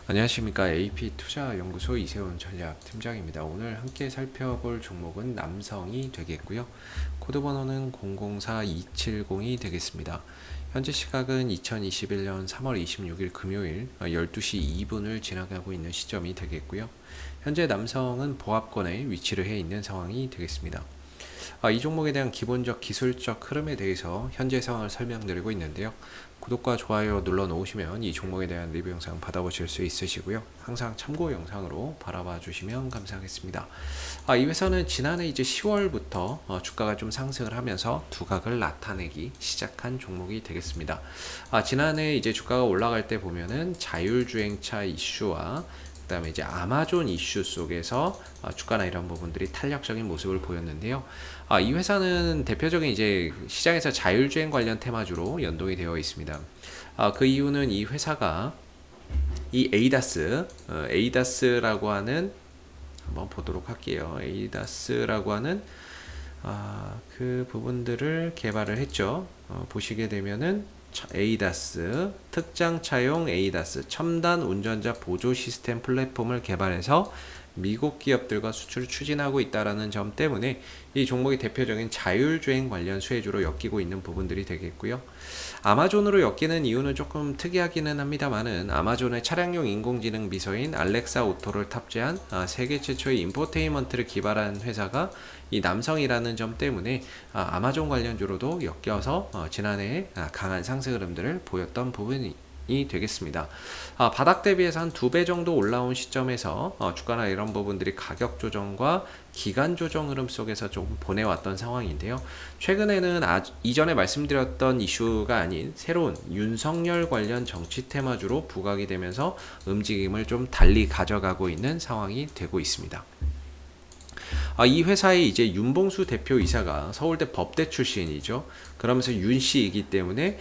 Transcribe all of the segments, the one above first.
안녕하십니까. AP투자연구소 이세훈 전략팀장입니다. 오늘 함께 살펴볼 종목은 남성이 되겠고요. 코드번호는 004270이 되겠습니다. 현재 시각은 2021년 3월 26일 금요일 12시 2분을 지나가고 있는 시점이 되겠고요. 현재 남성은 보합권에 위치를 해 있는 상황이 되겠습니다. 이 종목에 대한 기본적 기술적 흐름에 대해서 현재 상황을 설명드리고 있는데요. 구독과 좋아요 눌러 놓으시면 이 종목에 대한 리뷰 영상 받아보실 수 있으시고요. 항상 참고 영상으로 바라봐 주시면 감사하겠습니다. 이 회사는 지난해 이제 10월부터 주가가 좀 상승을 하면서 두각을 나타내기 시작한 종목이 되겠습니다. 지난해 이제 주가가 올라갈 때 보면은 자율주행차 이슈와 그다음에 이제 아마존 이슈 속에서 주가나 이런 부분들이 탄력적인 모습을 보였는데요. 이 회사는 대표적인 이제 시장에서 자율주행 관련 테마주로 연동이 되어 있습니다. 그 이유는 이 회사가 이 에이다스라고 하는 한번 보도록 할게요. 에이다스라고 하는 그 부분들을 개발을 했죠. 보시게 되면은 에이다스, 특장 차용 에이다스, 첨단 운전자 보조 시스템 플랫폼을 개발해서 미국 기업들과 수출을 추진하고 있다는 점 때문에 이 종목이 대표적인 자율주행 관련 수혜주로 엮이고 있는 부분들이 되겠고요. 아마존으로 엮이는 이유는 조금 특이하기는 합니다만은 아마존의 차량용 인공지능 비서인 알렉사 오토를 탑재한 세계 최초의 인포테인먼트를 기발한 회사가 이 남성이라는 점 때문에 아마존 관련주로도 엮여서 지난해에 강한 상승 흐름들을 보였던 부분이 되겠습니다. 바닥 대비해서 한 2배 정도 올라온 시점에서 주가나 이런 부분들이 가격 조정과 기간 조정 흐름 속에서 좀 보내왔던 상황인데요. 최근에는 이전에 말씀드렸던 이슈가 아닌 새로운 윤석열 관련 정치 테마주로 부각이 되면서 움직임을 좀 달리 가져가고 있는 상황이 되고 있습니다. 이 회사의 이제 윤봉수 대표이사가 서울대 법대 출신이죠. 그러면서 윤 씨이기 때문에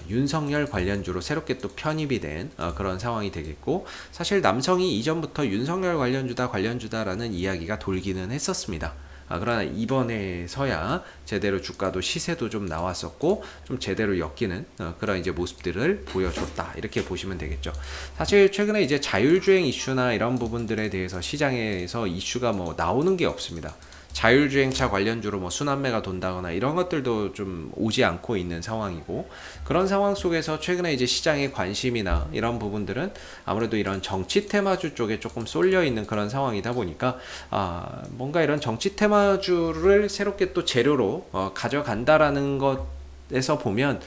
윤석열 관련주로 새롭게 또 편입이 된 그런 상황이 되겠고, 사실 남성이 이전부터 윤석열 관련주다라는 이야기가 돌기는 했었습니다. 그러나 이번에서야 제대로 주가도 시세도 좀 나왔었고 좀 제대로 엮이는 그런 이제 모습들을 보여줬다, 이렇게 보시면 되겠죠. 사실 최근에 이제 자율주행 이슈나 이런 부분들에 대해서 시장에서 이슈가 뭐 나오는 게 없습니다. 자율주행차 관련주로 뭐 순환매가 돈다거나 이런 것들도 좀 오지 않고 있는 상황이고, 그런 상황 속에서 최근에 이제 시장의 관심이나 이런 부분들은 아무래도 이런 정치 테마주 쪽에 조금 쏠려 있는 그런 상황이다 보니까 뭔가 이런 정치 테마주를 새롭게 또 재료로 가져간다라는 것에서 보면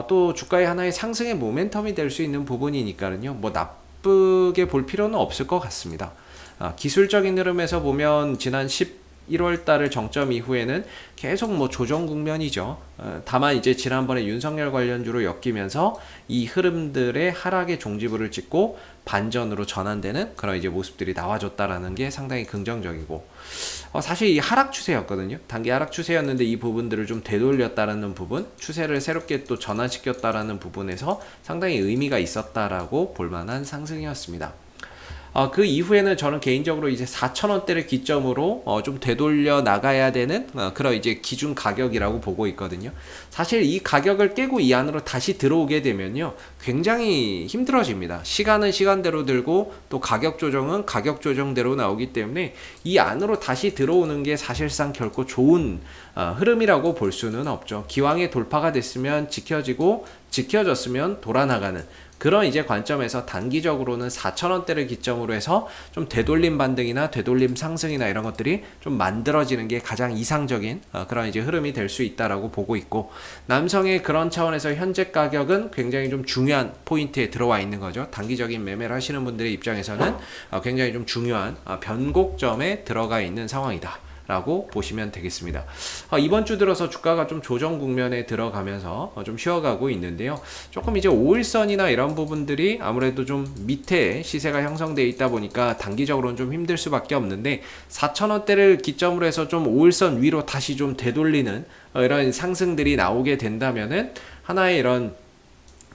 또 주가의 하나의 상승의 모멘텀이 될 수 있는 부분이니까요. 뭐 나쁘게 볼 필요는 없을 것 같습니다. 기술적인 흐름에서 보면 지난 1월 달을 정점 이후에는 계속 뭐 조정 국면이죠. 다만 이제 지난번에 윤석열 관련주로 엮이면서 이 흐름들의 하락의 종지부를 찍고 반전으로 전환되는 그런 이제 모습들이 나와줬다라는 게 상당히 긍정적이고, 사실 이 하락 추세였거든요. 단기 하락 추세였는데 이 부분들을 좀 되돌렸다라는 부분, 추세를 새롭게 또 전환시켰다라는 부분에서 상당히 의미가 있었다라고 볼만한 상승이었습니다. 그 이후에는 저는 개인적으로 이제 4,000원대를 기점으로 좀 되돌려 나가야 되는 그런 이제 기준 가격이라고 보고 있거든요. 사실 이 가격을 깨고 이 안으로 다시 들어오게 되면요, 굉장히 힘들어집니다. 시간은 시간대로 들고 또 가격 조정은 가격 조정대로 나오기 때문에 이 안으로 다시 들어오는 게 사실상 결코 좋은 흐름이라고 볼 수는 없죠. 기왕에 돌파가 됐으면 지켜졌으면 돌아나가는 그런 이제 관점에서 단기적으로는 4,000원대를 기점으로 해서 좀 되돌림 반등이나 되돌림 상승이나 이런 것들이 좀 만들어지는 게 가장 이상적인 그런 이제 흐름이 될 수 있다라고 보고 있고, 남성의 그런 차원에서 현재 가격은 굉장히 좀 중요한 포인트에 들어와 있는 거죠. 단기적인 매매를 하시는 분들의 입장에서는 굉장히 좀 중요한 변곡점에 들어가 있는 상황이다 라고 보시면 되겠습니다. 이번 주 들어서 주가가 좀 조정 국면에 들어가면서 좀 쉬어가고 있는데요. 조금 이제 5일선이나 이런 부분들이 아무래도 좀 밑에 시세가 형성되어 있다 보니까 단기적으로는 좀 힘들 수밖에 없는데, 4,000원대를 기점으로 해서 좀 5일선 위로 다시 좀 되돌리는 이런 상승들이 나오게 된다면은 하나의 이런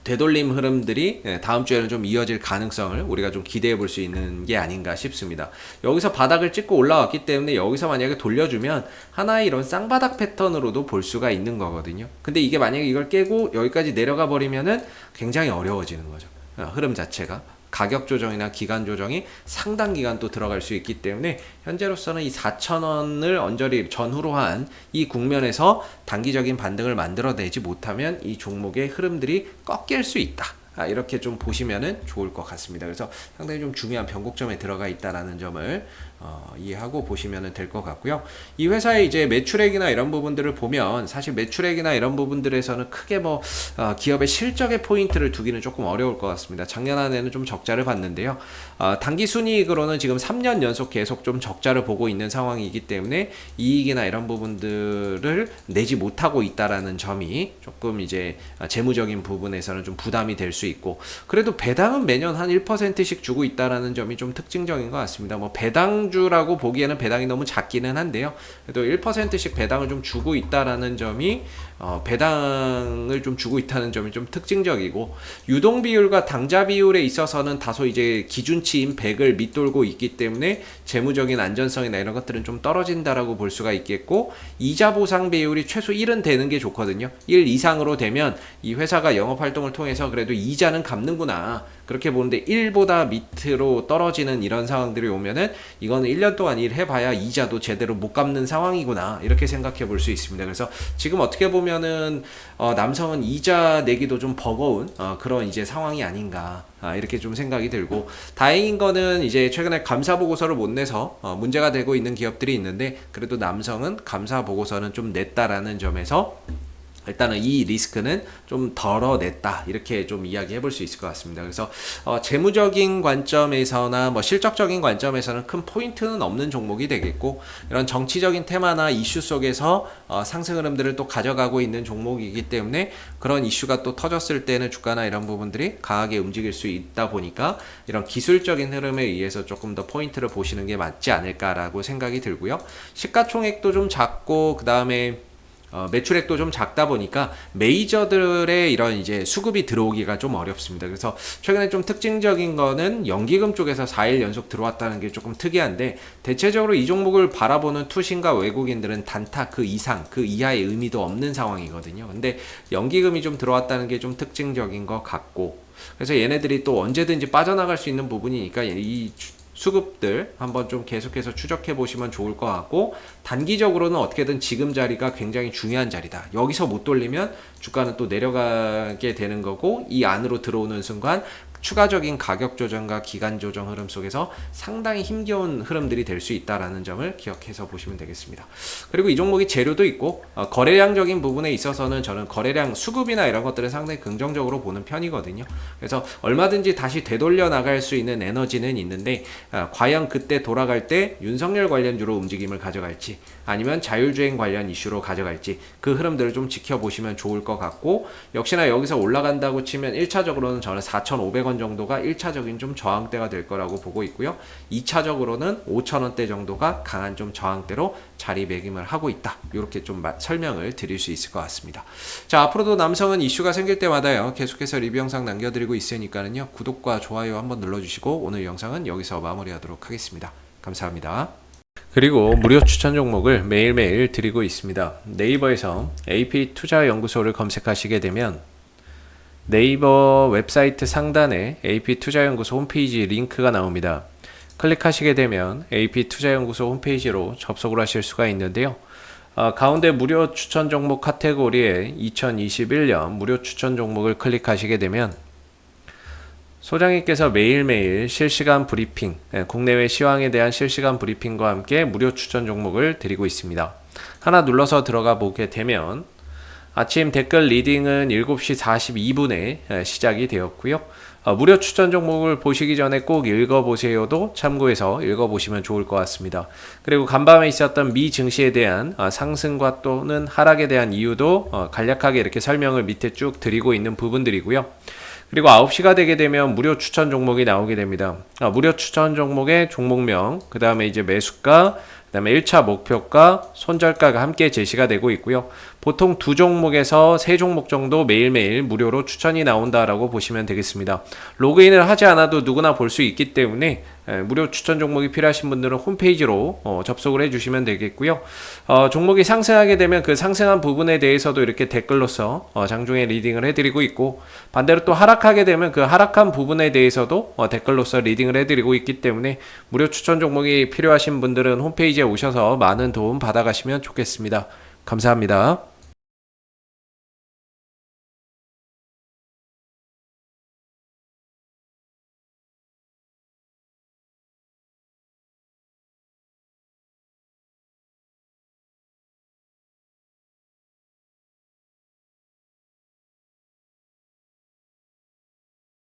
되돌림 흐름들이 다음 주에는 좀 이어질 가능성을 우리가 좀 기대해 볼 수 있는 게 아닌가 싶습니다. 여기서 바닥을 찍고 올라왔기 때문에 여기서 만약에 돌려주면 하나의 이런 쌍바닥 패턴으로도 볼 수가 있는 거거든요. 근데 이게 만약에 이걸 깨고 여기까지 내려가 버리면은 굉장히 어려워지는 거죠. 흐름 자체가. 가격 조정이나 기간 조정이 상당 기간 또 들어갈 수 있기 때문에 현재로서는 이 4,000원을 언저리 전후로 한 이 국면에서 단기적인 반등을 만들어내지 못하면 이 종목의 흐름들이 꺾일 수 있다. 이렇게 좀 보시면은 좋을 것 같습니다. 그래서 상당히 좀 중요한 변곡점에 들어가 있다라는 점을 이해하고 보시면 될 것 같고요. 이 회사의 이제 매출액이나 이런 부분들을 보면 사실 매출액이나 이런 부분들에서는 크게 뭐 기업의 실적의 포인트를 두기는 조금 어려울 것 같습니다. 작년 한 해는 좀 적자를 봤는데요. 단기 순이익으로는 지금 3년 연속 계속 좀 적자를 보고 있는 상황이기 때문에 이익이나 이런 부분들을 내지 못하고 있다라는 점이 조금 이제 재무적인 부분에서는 좀 부담이 될 수 있고, 그래도 배당은 매년 한 1%씩 주고 있다라는 점이 좀 특징적인 것 같습니다. 뭐 배당주라고 보기에는 배당이 너무 작기는 한데요. 그래도 1%씩 배당을 좀 주고 있다라는 점이 배당을 좀 주고 있다는 점이 좀 특징적이고, 유동 비율과 당좌 비율에 있어서는 다소 이제 기준치인 100을 밑돌고 있기 때문에 재무적인 안전성이나 이런 것들은 좀 떨어진다라고 볼 수가 있겠고, 이자 보상 비율이 최소 1은 되는 게 좋거든요. 1 이상으로 되면 이 회사가 영업 활동을 통해서 그래도 이자는 갚는구나, 그렇게 보는데 1보다 밑으로 떨어지는 이런 상황들이 오면은 이거는 1년 동안 일해봐야 이자도 제대로 못 갚는 상황이구나, 이렇게 생각해 볼 수 있습니다. 그래서 지금 어떻게 보면은 남성은 이자 내기도 좀 버거운 그런 이제 상황이 아닌가, 이렇게 좀 생각이 들고, 다행인 거는 이제 최근에 감사 보고서를 못 내서 문제가 되고 있는 기업들이 있는데, 그래도 남성은 감사 보고서는 좀 냈다라는 점에서 일단은 이 리스크는 좀 덜어냈다, 이렇게 좀 이야기해 볼 수 있을 것 같습니다. 그래서 재무적인 관점에서나 뭐 실적적인 관점에서는 큰 포인트는 없는 종목이 되겠고, 이런 정치적인 테마나 이슈 속에서 상승 흐름들을 또 가져가고 있는 종목이기 때문에 그런 이슈가 또 터졌을 때는 주가나 이런 부분들이 강하게 움직일 수 있다 보니까 이런 기술적인 흐름에 의해서 조금 더 포인트를 보시는 게 맞지 않을까라고 생각이 들고요. 시가총액도 좀 작고, 그 다음에 매출액도 좀 작다 보니까 메이저들의 이런 이제 수급이 들어오기가 좀 어렵습니다. 그래서 최근에 좀 특징적인 거는 연기금 쪽에서 4일 연속 들어왔다는 게 조금 특이한데, 대체적으로 이 종목을 바라보는 투신과 외국인들은 단타 그 이상, 그 이하의 의미도 없는 상황이거든요. 근데 연기금이 좀 들어왔다는 게 좀 특징적인 것 같고, 그래서 얘네들이 또 언제든지 빠져나갈 수 있는 부분이니까 이 수급들 한번 좀 계속해서 추적해 보시면 좋을 것 같고, 단기적으로는 어떻게든 지금 자리가 굉장히 중요한 자리다, 여기서 못 돌리면 주가는 또 내려가게 되는 거고, 이 안으로 들어오는 순간 추가적인 가격 조정과 기간 조정 흐름 속에서 상당히 힘겨운 흐름들이 될 수 있다라는 점을 기억해서 보시면 되겠습니다. 그리고 이 종목이 재료도 있고, 거래량적인 부분에 있어서는 저는 거래량 수급이나 이런 것들은 상당히 긍정적으로 보는 편이거든요. 그래서 얼마든지 다시 되돌려 나갈 수 있는 에너지는 있는데, 과연 그때 돌아갈 때 윤석열 관련주로 움직임을 가져갈지 아니면 자율주행 관련 이슈로 가져갈지, 그 흐름들을 좀 지켜보시면 좋을 것 같고, 역시나 여기서 올라간다고 치면 1차적으로는 저는 4,500원 정도가 1차적인 좀 저항대가 될 거라고 보고 있고요. 2차적으로는 5,000원대 정도가 강한 좀 저항대로 자리매김을 하고 있다, 이렇게 좀 설명을 드릴 수 있을 것 같습니다. 자, 앞으로도 남성은 이슈가 생길 때마다요 계속해서 리뷰 영상 남겨드리고 있으니까는요, 구독과 좋아요 한번 눌러주시고 오늘 영상은 여기서 마무리하도록 하겠습니다. 감사합니다. 그리고 무료 추천 종목을 매일매일 드리고 있습니다. 네이버에서 AP투자연구소를 검색하시게 되면 네이버 웹사이트 상단에 AP투자연구소 홈페이지 링크가 나옵니다. 클릭하시게 되면 AP투자연구소 홈페이지로 접속을 하실 수가 있는데요. 가운데 무료 추천 종목 카테고리에 2021년 무료 추천 종목을 클릭하시게 되면 소장님께서 매일매일 실시간 브리핑, 국내외 시황에 대한 실시간 브리핑과 함께 무료 추천 종목을 드리고 있습니다. 하나 눌러서 들어가 보게 되면 아침 댓글 리딩은 7시 42분에 시작이 되었고요. 무료 추천 종목을 보시기 전에 꼭 읽어보세요도 참고해서 읽어보시면 좋을 것 같습니다. 그리고 간밤에 있었던 미 증시에 대한 상승과 또는 하락에 대한 이유도 간략하게 이렇게 설명을 밑에 쭉 드리고 있는 부분들이고요. 그리고 9시가 되게 되면 무료 추천 종목이 나오게 됩니다. 무료 추천 종목의 종목명, 그 다음에 이제 매수가, 그 다음에 1차 목표가, 손절가가 함께 제시가 되고 있고요. 보통 2종목에서 3종목 정도 매일매일 무료로 추천이 나온다라고 보시면 되겠습니다. 로그인을 하지 않아도 누구나 볼 수 있기 때문에 무료 추천 종목이 필요하신 분들은 홈페이지로 접속을 해주시면 되겠고요. 종목이 상승하게 되면 그 상승한 부분에 대해서도 이렇게 댓글로서 장중에 리딩을 해드리고 있고, 반대로 또 하락하게 되면 그 하락한 부분에 대해서도 댓글로서 리딩을 해드리고 있기 때문에 무료 추천 종목이 필요하신 분들은 홈페이지에 오셔서 많은 도움 받아가시면 좋겠습니다. 감사합니다.